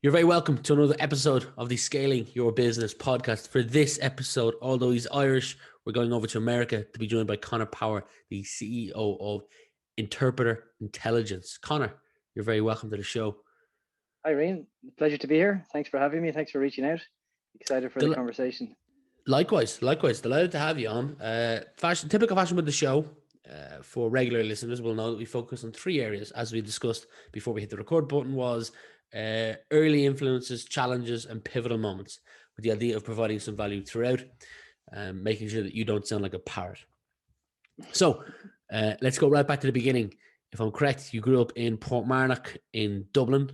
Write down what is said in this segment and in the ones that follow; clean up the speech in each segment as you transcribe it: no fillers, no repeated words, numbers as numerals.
You're very welcome to another episode of the Scaling Your Business podcast. For this episode, although he's Irish, we're going over to America to be joined by Conor Power, the CEO of Interpreter Intelligence. Conor, you're very welcome to the show. Hi, Rian. Pleasure to be here. Thanks for having me. Thanks for reaching out. Excited for the conversation. Likewise. Delighted to have you on. Typical fashion with the show. For regular listeners, will know that we focus on three areas, as we discussed before we hit the record button, was early influences, challenges, and pivotal moments, with the idea of providing some value throughout, making sure that you don't sound like a parrot. So let's go right back to the beginning. If I'm correct, you grew up in Portmarnock in Dublin.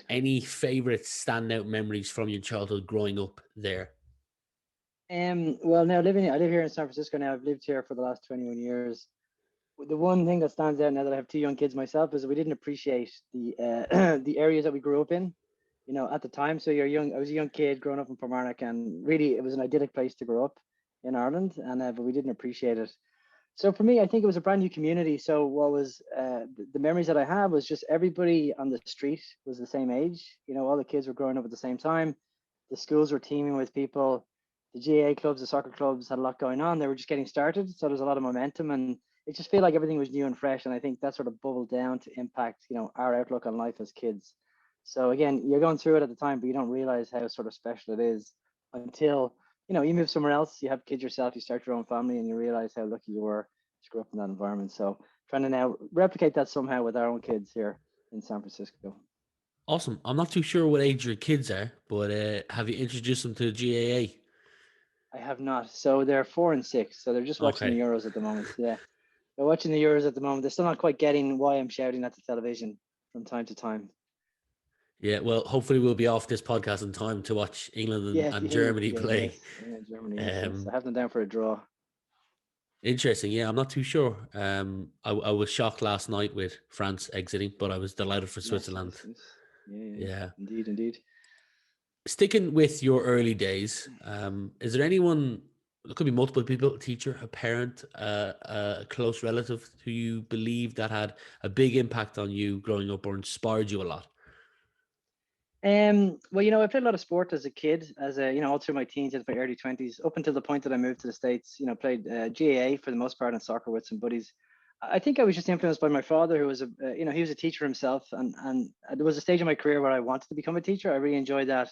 Any favorite standout memories from your childhood growing up there? Well, now I live here in San Francisco now. I've lived here for the last 21 years. The one thing that stands out now that I have two young kids myself is that we didn't appreciate the the areas that we grew up in, at the time. So I was a young kid growing up in Portmarnock, and really it was an idyllic place to grow up in Ireland, and but we didn't appreciate it. So for me, I think it was a brand new community. So what was the memories that I have was just everybody on the street was the same age. All the kids were growing up at the same time. The schools were teeming with people. The GAA clubs, the soccer clubs had a lot going on. They were just getting started. So there's a lot of momentum, and it just felt like everything was new and fresh. And I think that sort of bubbled down to impact, our outlook on life as kids. So again, you're going through it at the time, but you don't realize how sort of special it is until, you move somewhere else, you have kids yourself, you start your own family, and you realize how lucky you were to grow up in that environment. So trying to now replicate that somehow with our own kids here in San Francisco. Awesome. I'm not too sure what age your kids are, but have you introduced them to the GAA? I have not. So they're 4 and 6. So they're just watching the Euros at the moment. Yeah. They're watching the Euros at the moment. They're still not quite getting why I'm shouting at the television from time to time. Yeah, well, hopefully we'll be off this podcast in time to watch England and Germany play. Yeah, Germany. Yes. I have them down for a draw. Interesting. Yeah, I'm not too sure. I was shocked last night with France exiting, but I was delighted for Switzerland. Yeah. Indeed. Sticking with your early days, is there anyone, it could be multiple people, a teacher, a parent, a close relative who you believe that had a big impact on you growing up or inspired you a lot? Well, I played a lot of sport as a kid, all through my teens and my early 20s, up until the point that I moved to the States. Played GAA for the most part and soccer with some buddies. I think I was just influenced by my father, who was he was a teacher himself, and there was a stage in my career where I wanted to become a teacher. I really enjoyed that,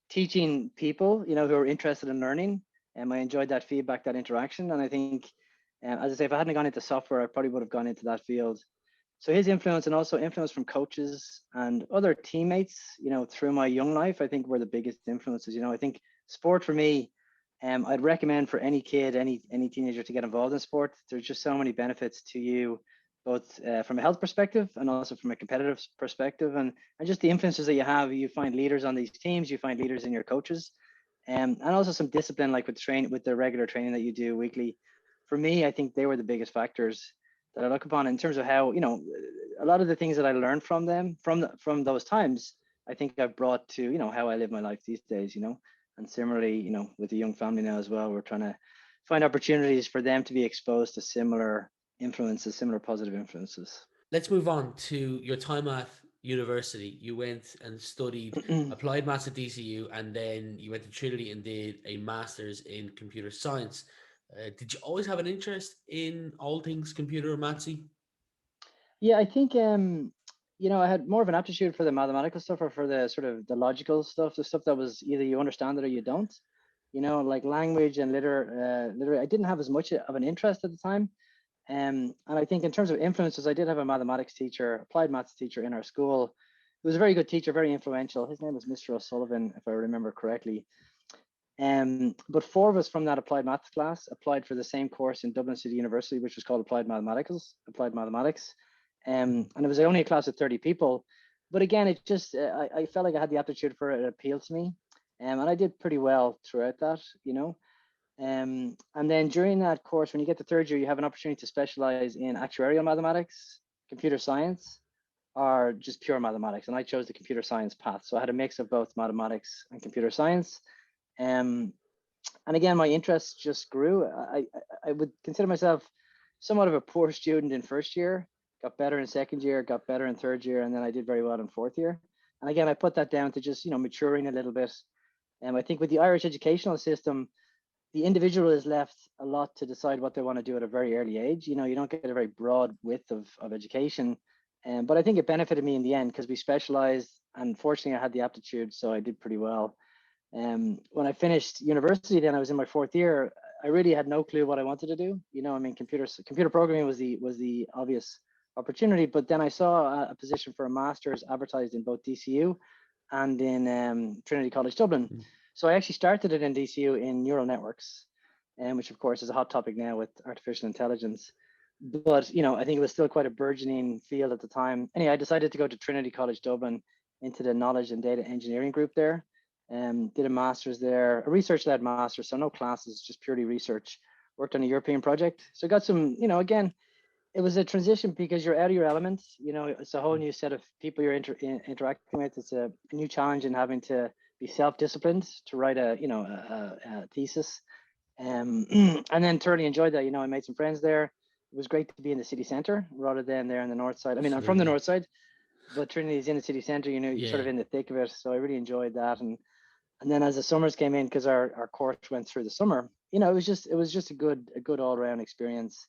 teaching people, who are interested in learning, and I enjoyed that feedback, that interaction. And I think, as I say, if I hadn't gone into software, I probably would have gone into that field. So his influence, and also influence from coaches and other teammates, through my young life, I think were the biggest influences. I think sport for me, I'd recommend for any kid, any teenager to get involved in sport. There's just so many benefits to you, both from a health perspective and also from a competitive perspective, and just the influences that you have. You find leaders on these teams, you find leaders in your coaches, and also some discipline, like with the regular training that you do weekly. For me, I think they were the biggest factors that I look upon in terms of how, a lot of the things that I learned from them, from those times, I think I've brought to, how I live my life these days, and similarly, with a young family now as well, we're trying to find opportunities for them to be exposed to similar influences, similar positive influences. Let's move on to your time at university. You went and studied applied maths at DCU, and then you went to Trinity and did a master's in computer science. Did you always have an interest in all things computer or mathsy? Yeah, I think I had more of an aptitude for the mathematical stuff, or for the sort of the logical stuff, the stuff that was either you understand it or you don't. Like language and literary, I didn't have as much of an interest at the time. And I think in terms of influences, I did have a mathematics teacher, applied maths teacher in our school. He was a very good teacher, very influential. His name was Mr. O'Sullivan, if I remember correctly. But 4 of us from that applied maths class applied for the same course in Dublin City University, which was called applied mathematics. And it was only a class of 30 people. But again, it just, I felt like I had the aptitude for it. It appealed to me. And I did pretty well throughout that, and then during that course, when you get to 3rd year, you have an opportunity to specialize in actuarial mathematics, computer science, or just pure mathematics. And I chose the computer science path. So I had a mix of both mathematics and computer science. And again, my interest just grew. I would consider myself somewhat of a poor student in 1st year, got better in second year, got better in third year, and then I did very well in fourth year. And again, I put that down to just, maturing a little bit. And I think with the Irish educational system, the individual is left a lot to decide what they want to do at a very early age. You don't get a very broad width of education. But I think it benefited me in the end because we specialized, and fortunately I had the aptitude, so I did pretty well. When I finished university, then I was in my fourth year. I really had no clue what I wanted to do. Computer programming was the obvious opportunity, but then I saw a position for a master's advertised in both DCU and in Trinity College Dublin. Mm. So I actually started it in DCU in neural networks, which of course is a hot topic now with artificial intelligence. But I think it was still quite a burgeoning field at the time. Anyway, I decided to go to Trinity College Dublin into the knowledge and data engineering group there. Did a master's there, a research-led master's, so no classes, just purely research. Worked on a European project, so got some. Again, it was a transition because you're out of your element. It's a whole new set of people you're interacting with. It's a new challenge in having to be self-disciplined to write a thesis. And then thoroughly enjoyed that. I made some friends there. It was great to be in the city center rather than there in the north side. I mean, I'm from the north side, but Trinity is in the city center. You're sort of in the thick of it. So I really enjoyed that. And then as the summers came in, because our course went through the summer, it was just a good all around experience.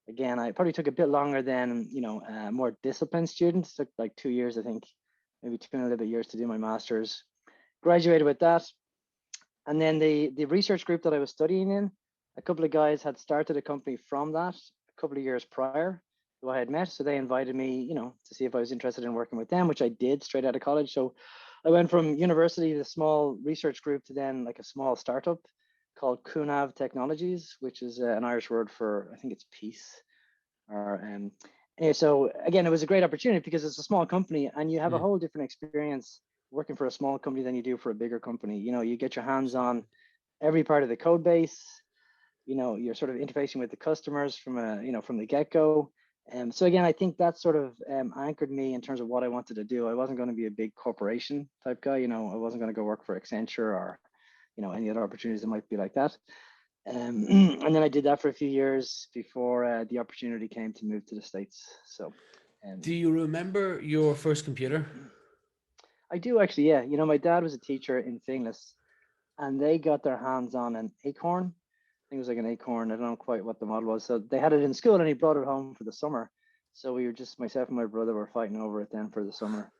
Again, I probably took a bit longer than more disciplined students. It took like 2 years, I think, maybe 2 and a little bit years to do my master's. Graduated with that, and then the research group that I was studying in, a couple of guys had started a company from that a couple of years prior, who I had met. So they invited me, to see if I was interested in working with them, which I did straight out of college. So I went from university, the small research group, to then like a small startup called Kunav Technologies, which is an Irish word for, I think it's peace. Anyway, so again, it was a great opportunity because it's a small company and you have a whole different experience working for a small company than you do for a bigger company. You get your hands on every part of the code base. You're sort of interfacing with the customers from the get-go. So again, I think that sort of anchored me in terms of what I wanted to do. I wasn't going to be a big corporation type guy. I wasn't going to go work for Accenture or, any other opportunities that might be like that. And then I did that for a few years before the opportunity came to move to the States. So, do you remember your first computer? I do actually, yeah. My dad was a teacher in Finglas, and they got their hands on an Acorn. I think it was like an Acorn. I don't know quite what the model was. So they had it in school, and he brought it home for the summer. So we were just, myself and my brother were fighting over it then for the summer.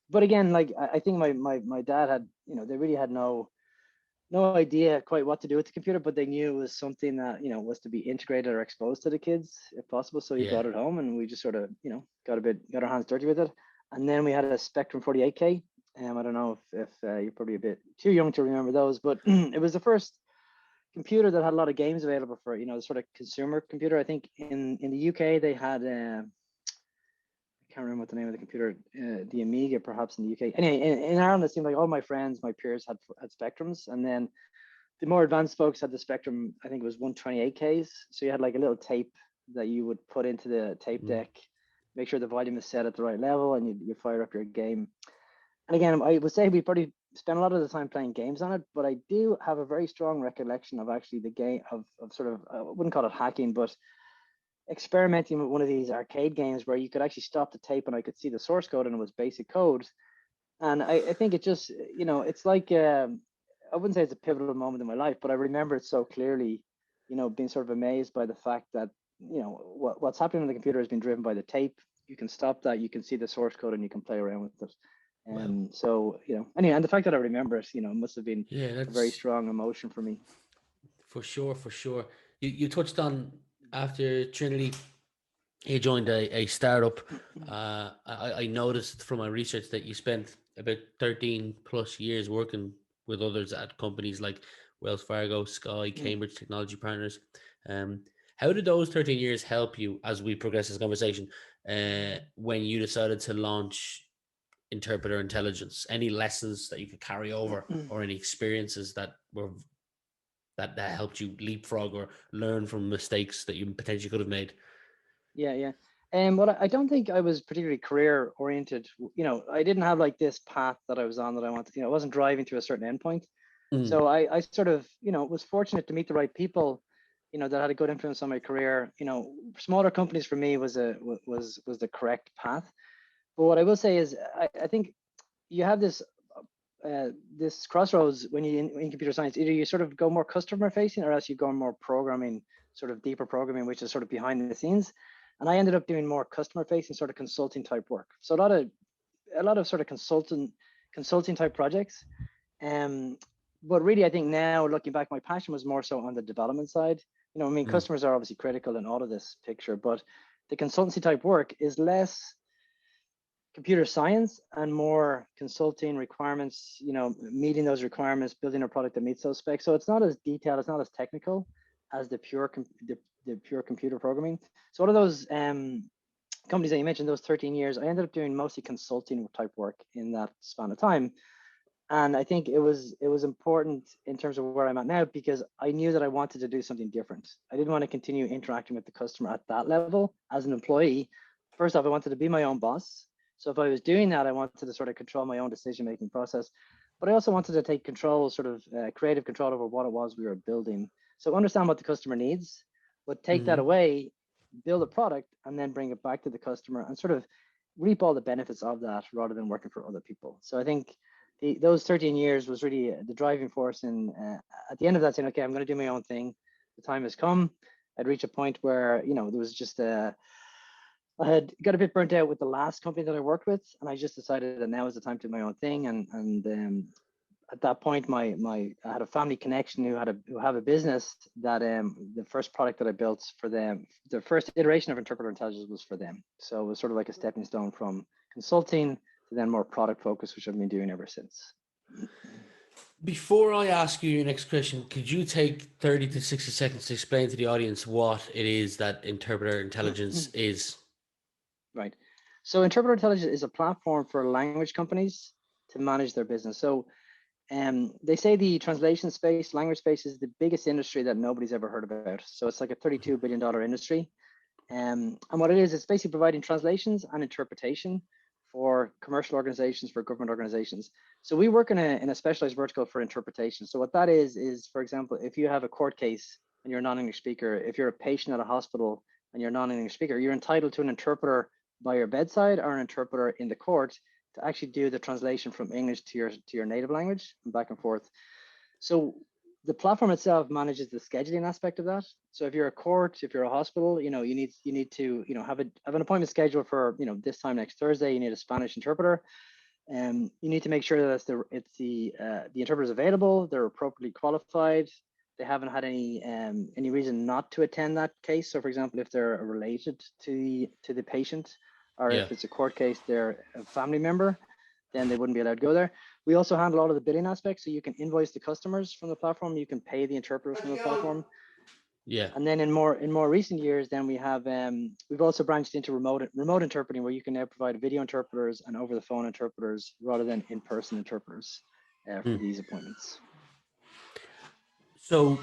But again, like I think my dad had, they really had no idea quite what to do with the computer, but they knew it was something that was to be integrated or exposed to the kids if possible. So he brought it home, and we just sort of got our hands dirty with it. And then we had a Spectrum 48K. I don't know if you're probably a bit too young to remember those, but it was the first computer that had a lot of games available for the sort of consumer computer. I think in the UK they had I can't remember what the name of the computer, the Amiga perhaps in the UK. Anyway, in Ireland it seemed like all my friends, my peers had Spectrums, and then the more advanced folks had the Spectrum. I think it was 128Ks. So you had like a little tape that you would put into the tape deck, make sure the volume is set at the right level, and you fire up your game. And again, I would say we probably spent a lot of the time playing games on it, but I do have a very strong recollection of actually the game of sort of, I wouldn't call it hacking, but experimenting with one of these arcade games where you could actually stop the tape and I could see the source code and it was basic code. And I think it just, it's like, I wouldn't say it's a pivotal moment in my life, but I remember it so clearly, being sort of amazed by the fact that, what's happening on the computer has been driven by the tape. You can stop that, you can see the source code, and you can play around with it. And so, anyway, and the fact that I remember it, must have been a very strong emotion for me. For sure. You touched on, after Trinity, you joined a startup. I noticed from my research that you spent about 13 plus years working with others at companies like Wells Fargo, Sky, Cambridge Technology Partners. How did those 13 years help you as we progress this conversation when you decided to launch Interpreter Intelligence? Any lessons that you could carry over, or any experiences that helped you leapfrog or learn from mistakes that you potentially could have made? Yeah. But I don't think I was particularly career oriented. I didn't have like this path that I was on that I wanted. I wasn't driving to a certain endpoint. So I sort of, was fortunate to meet the right people that had a good influence on my career. Smaller companies for me was the correct path. But what I will say is, I think you have this crossroads when you in computer science. Either you sort of go more customer facing, or else you go more programming, sort of deeper programming, which is sort of behind the scenes. And I ended up doing more customer facing, sort of consulting type work. So a lot of sort of consulting type projects. But really, I think now looking back, my passion was more so on the development side. I mean, customers are obviously critical in all of this picture, but the consultancy type work is less computer science and more consulting requirements, meeting those requirements, building a product that meets those specs. So it's not as detailed, it's not as technical as the pure computer programming. So one of those companies that you mentioned, those 13 years, I ended up doing mostly consulting type work in that span of time. And I think it was important in terms of where I'm at now, because I knew that I wanted to do something different. I didn't want to continue interacting with the customer at that level as an employee. First off, I wanted to be my own boss. So if I was doing that, I wanted to sort of control my own decision-making process, but I also wanted to take control, sort of creative control over what it was we were building. So understand what the customer needs, but take that away, build a product, and then bring it back to the customer and sort of reap all the benefits of that rather than working for other people. So I think those 13 years was really the driving force. And at the end of that, saying, okay, I'm going to do my own thing. The time has come. I'd reach a point where, there was just I had got a bit burnt out with the last company that I worked with, and I just decided that now is the time to do my own thing. And at that point, I had a family connection who have a business that the first product that I built for them, the first iteration of Interpreter Intelligence was for them. So it was sort of like a stepping stone from consulting to then more product focus, which I've been doing ever since. Before I ask you your next question, could you take 30 to 60 seconds to explain to the audience what it is that Interpreter Intelligence is? Right. So Interpreter Intelligence is a platform for language companies to manage their business. So they say the translation space, language space, is the biggest industry that nobody's ever heard about. So it's like a $32 billion industry. And what it is, it's basically providing translations and interpretation for commercial organizations, for government organizations. So we work in a specialized vertical for interpretation. So what that is, for example, if you have a court case and you're a non-English speaker, if you're a patient at a hospital and you're a non-English speaker, you're entitled to an interpreter by your bedside or an interpreter in the court to actually do the translation from English to your native language and back and forth. So the platform itself manages the scheduling aspect of that. So if you're a court, if you're a hospital, you need to have an appointment scheduled for this time next Thursday. You need a Spanish interpreter, and you need to make sure that the interpreter is available. They're appropriately qualified. They haven't had any reason not to attend that case. So, for example, if they're related to the patient, or if it's a court case, they're a family member, then they wouldn't be allowed to go there. We also handle all of the billing aspects, so you can invoice the customers from the platform, you can pay the interpreters from the platform. Yeah. And then in more recent years, then we have we've also branched into remote interpreting, where you can now provide video interpreters and over the phone interpreters rather than in-person interpreters for these appointments. So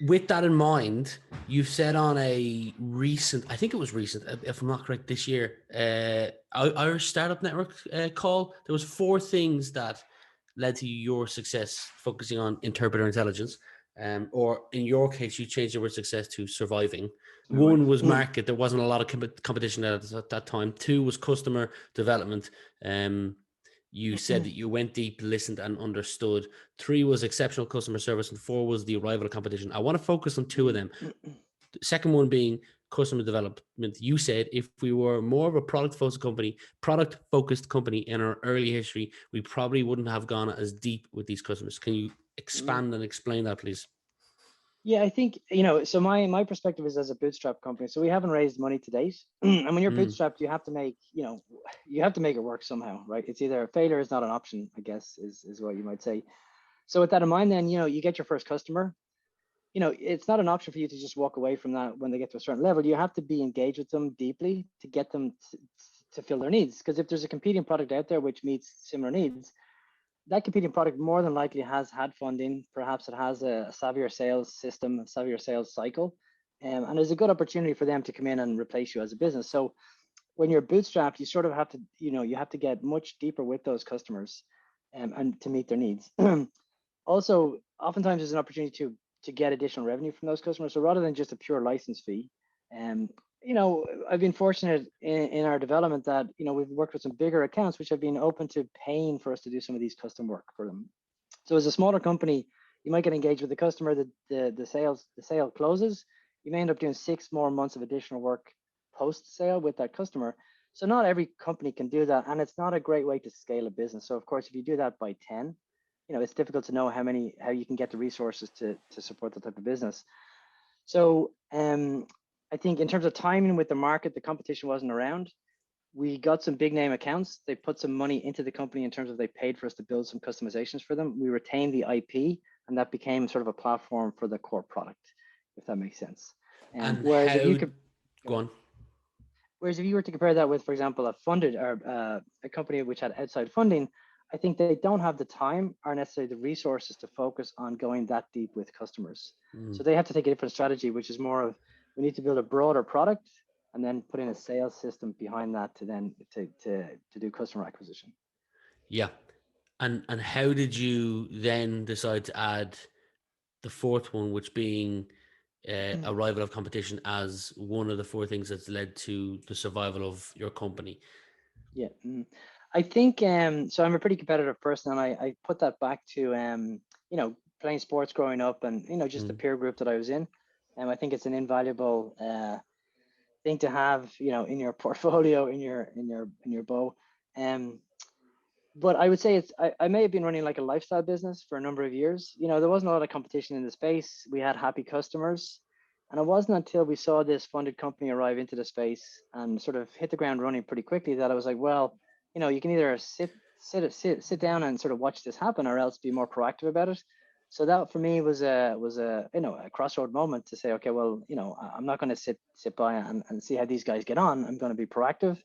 with that in mind, you've said on a recent, I think it was recent, if I'm not correct, this year, our Startup Network call, there was 4 things that led to your success focusing on interpreter intelligence. Or in your case, you changed the word success to surviving. 1 was market. There wasn't a lot of competition at that time. 2 was customer development. You said that you went deep, listened, and understood. 3 was exceptional customer service, and 4 was the arrival of competition. I want to focus on 2 of them. The second one being customer development. You said if we were more of a product-focused company in our early history, we probably wouldn't have gone as deep with these customers. Can you expand and explain that, please? Yeah, I think, so my perspective is as a bootstrap company. So we haven't raised money to date. And when you're bootstrapped, you have to make, you have to make it work somehow, right? It's either failure is not an option, I guess, is what you might say. So with that in mind, then, you get your first customer. It's not an option for you to just walk away from that when they get to a certain level. You have to be engaged with them deeply to get them to fill their needs. Because if there's a competing product out there which meets similar needs, that competing product more than likely has had funding. Perhaps it has a savvier sales system, a savvier sales cycle. And there's a good opportunity for them to come in and replace you as a business. So when you're bootstrapped, you sort of have to, you have to get much deeper with those customers and to meet their needs. Also, oftentimes there's an opportunity to to get additional revenue from those customers. So rather than just a pure license fee, I've been fortunate in our development that, we've worked with some bigger accounts which have been open to paying for us to do some of these custom work for them. So as a smaller company, you might get engaged with the customer, the sale closes, you may end up doing 6 more months of additional work post sale with that customer. So not every company can do that, and it's not a great way to scale a business. So of course, if you do that by 10, it's difficult to know how you can get the resources to support that type of business. So I think in terms of timing with the market, the competition wasn't around. We got some big name accounts. They put some money into the company in terms of they paid for us to build some customizations for them. We retained the IP, and that became sort of a platform for the core product, if that makes sense. And whereas if you could go on. Whereas if you were to compare that with, for example, a funded or a company which had outside funding, I think they don't have the time or necessarily the resources to focus on going that deep with customers. So they have to take a different strategy, which is more of, we need to build a broader product and then put in a sales system behind that to then to do customer acquisition. Yeah. And how did you then decide to add the fourth one, which being arrival of competition, as one of the 4 things that's led to the survival of your company? Yeah, I think so. I'm a pretty competitive person, and I put that back to playing sports growing up, and just the peer group that I was in. And I think it's an invaluable thing to have, in your portfolio, in your bow. But I would say I may have been running like a lifestyle business for a number of years. There wasn't a lot of competition in the space. We had happy customers. And it wasn't until we saw this funded company arrive into the space and sort of hit the ground running pretty quickly that I was like, well, you can either sit down and sort of watch this happen, or else be more proactive about it. So that for me was a crossroad moment to say, okay, well, I'm not going to sit by and see how these guys get on. I'm going to be proactive.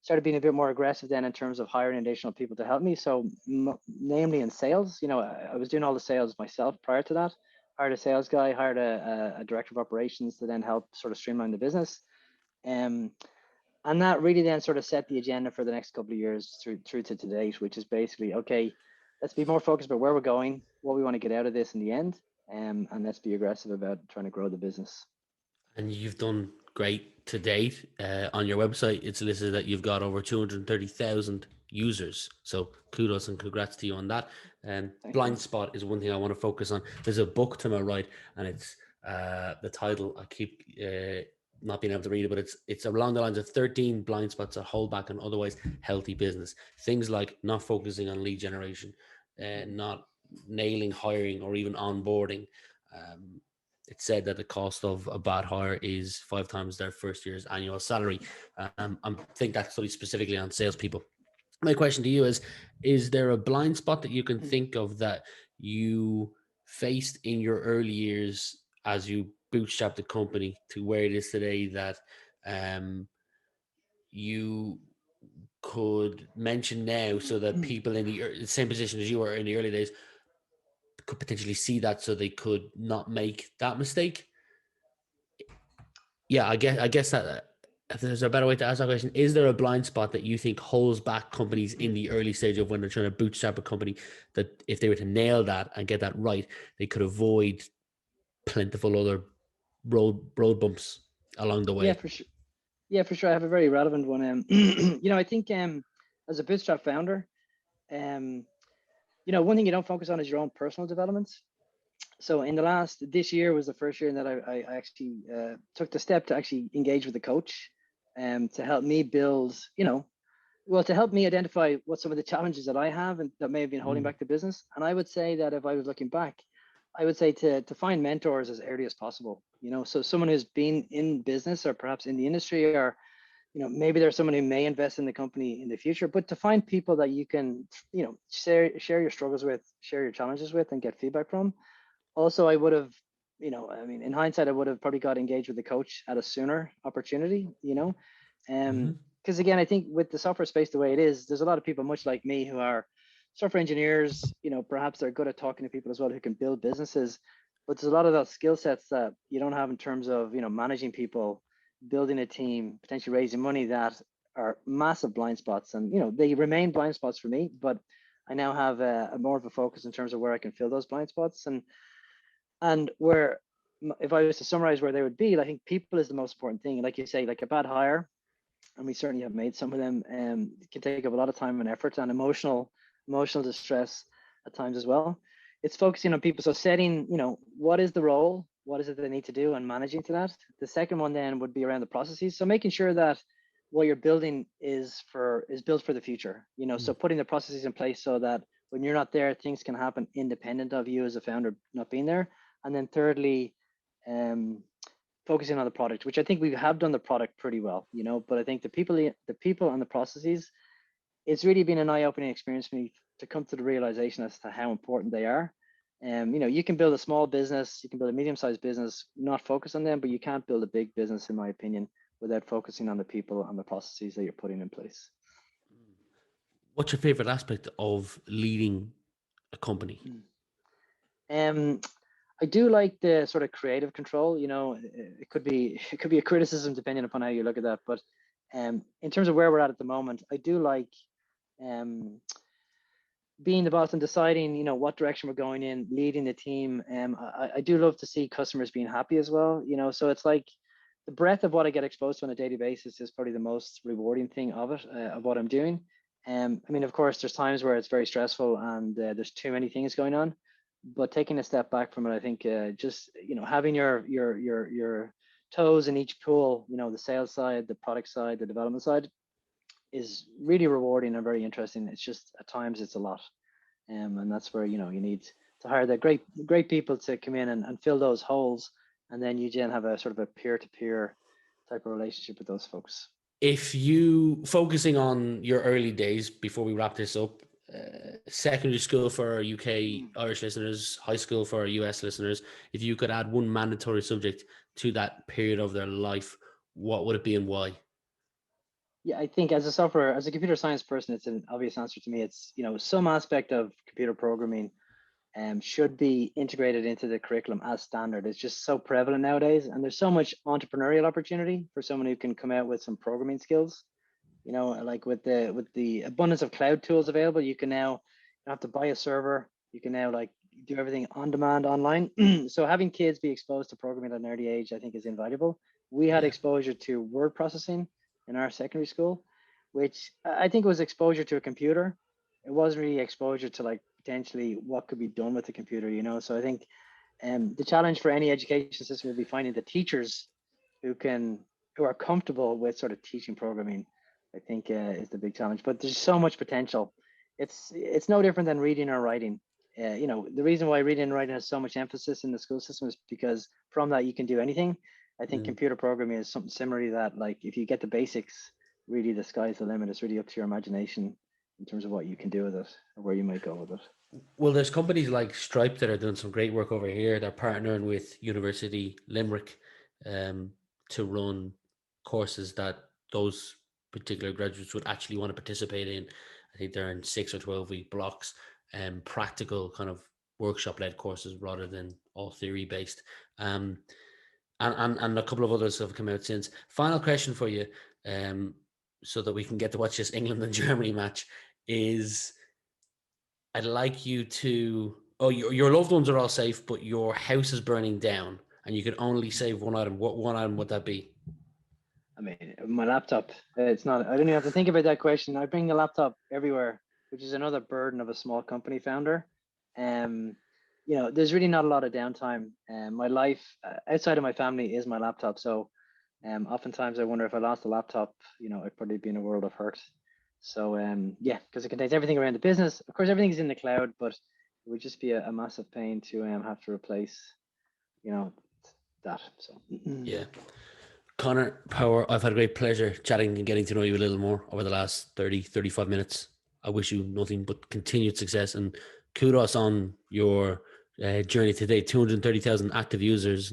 Started being a bit more aggressive then in terms of hiring additional people to help me. So namely in sales, I was doing all the sales myself prior to that. Hired a sales guy, hired a director of operations to then help sort of streamline the business. And that really then sort of set the agenda for the next couple of years through to date, which is basically, okay, let's be more focused about where we're going, what we want to get out of this in the end, and let's be aggressive about trying to grow the business. And you've done great to date. On your website, it's listed that you've got over 230,000 users. So kudos and congrats to you on that. Blind spot is one thing I want to focus on. There's a book to my right, and it's the title, I keep not being able to read it, but it's along the lines of 13 blind spots that hold back an otherwise healthy business. Things like not focusing on lead generation, not nailing hiring or even onboarding. It's said that the cost of a bad hire is 5 times their first year's annual salary. I think that's studied specifically on salespeople. My question to you is there a blind spot that you can think of that you faced in your early years as you bootstrapped the company to where it is today that you could mention now, so that people in the same position as you were in the early days could potentially see that, so they could not make that mistake? Yeah, I guess that if there's a better way to ask that question, is there a blind spot that you think holds back companies in the early stage of when they're trying to bootstrap a company, that if they were to nail that and get that right, they could avoid plentiful other road bumps along the way? Yeah, for sure. Yeah, for sure. I have a very relevant one. I think as a bootstrap founder, one thing you don't focus on is your own personal developments. So this year was the first year that I actually took the step to actually engage with a coach to help me build, to help me identify what some of the challenges that I have and that may have been holding back the business. And I would say that if I was looking back, I would say to find mentors as early as possible, so someone who's been in business or perhaps in the industry, or, maybe there's someone who may invest in the company in the future, but to find people that you can, share your struggles with, share your challenges with, and get feedback from. Also, I would have, in hindsight, I would have probably got engaged with the coach at a sooner opportunity, because again, I think with the software space the way it is, there's a lot of people much like me who are software engineers, perhaps they're good at talking to people as well who can build businesses, but there's a lot of those skill sets that you don't have in terms of, managing people, building a team, potentially raising money, that are massive blind spots. And, they remain blind spots for me, but I now have a more of a focus in terms of where I can fill those blind spots. And And where, if I was to summarize where they would be, I think people is the most important thing. Like you say, like a bad hire, and we certainly have made some of them, can take up a lot of time and effort and emotional distress at times as well. It's focusing on people. So setting, what is the role? What is it they need to do, and managing to that. The second one then would be around the processes. So making sure that what you're building is built for the future. So putting the processes in place so that when you're not there, things can happen independent of you as a founder not being there. And then thirdly, focusing on the product, which I think we have done the product pretty well, but I think the people and the processes, it's really been an eye-opening experience for me to come to the realization as to how important they are. You can build a small business, you can build a medium-sized business, not focus on them, but you can't build a big business, in my opinion, without focusing on the people and the processes that you're putting in place. What's your favorite aspect of leading a company? I do like the sort of creative control. It could be a criticism depending upon how you look at that. But in terms of where we're at the moment, I do like being the boss and deciding, what direction we're going in, leading the team. I do love to see customers being happy as well. So it's like the breadth of what I get exposed to on a daily basis is probably the most rewarding thing of it, of what I'm doing. Of course, there's times where it's very stressful and there's too many things going on. But taking a step back from it, I think just having your toes in each pool, the sales side, the product side, the development side, is really rewarding and very interesting. It's just at times it's a lot, and that's where you need to hire the great people to come in and fill those holes, and then you then have a sort of a peer-to-peer type of relationship with those folks. If you focusing on your early days before we wrap this up. Secondary school for our UK Irish listeners, high school for our US listeners, if you could add one mandatory subject to that period of their life, what would it be and why? Yeah, I think as a computer science person, it's an obvious answer to me. It's, some aspect of computer programming should be integrated into the curriculum as standard. It's just so prevalent nowadays, and there's so much entrepreneurial opportunity for someone who can come out with some programming skills. Like with the abundance of cloud tools available, you can now, you don't have to buy a server. You can now do everything on demand online. So having kids be exposed to programming at an early age, I think, is invaluable. We had exposure to word processing in our secondary school, which I think was exposure to a computer. It wasn't really exposure to potentially what could be done with the computer, So I think the challenge for any education system will be finding the teachers who are comfortable with sort of teaching programming. I think is the big challenge, but there's so much potential. It's no different than reading or writing. The reason why reading and writing has so much emphasis in the school system is because from that you can do anything. I think computer programming is something similar to that. If you get the basics, really the sky's the limit. It's really up to your imagination in terms of what you can do with it or where you might go with it. Well, there's companies like Stripe that are doing some great work over here. They're partnering with University Limerick to run courses that those particular graduates would actually want to participate in. I think they're in 6 or 12-week blocks and practical kind of workshop-led courses rather than all theory-based. And a couple of others have come out since. Final question for you, so that we can get to watch this England and Germany match, is I'd like you to, your loved ones are all safe, but your house is burning down and you can only save one item. What one item would that be? My laptop. It's not, I don't even have to think about that question. I bring the laptop everywhere, which is another burden of a small company founder. There's really not a lot of downtime. My life outside of my family is my laptop. So oftentimes I wonder if I lost the laptop, I'd probably be in a world of hurt. So because it contains everything around the business. Of course, everything's in the cloud, but it would just be a massive pain to have to replace, that. So yeah. Conor Power, I've had a great pleasure chatting and getting to know you a little more over the last 35 minutes. I wish you nothing but continued success and kudos on your journey today. 230,000 active users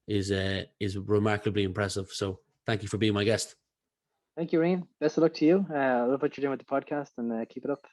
is remarkably impressive. So thank you for being my guest. Thank you, Rian. Best of luck to you. I love what you're doing with the podcast, and keep it up.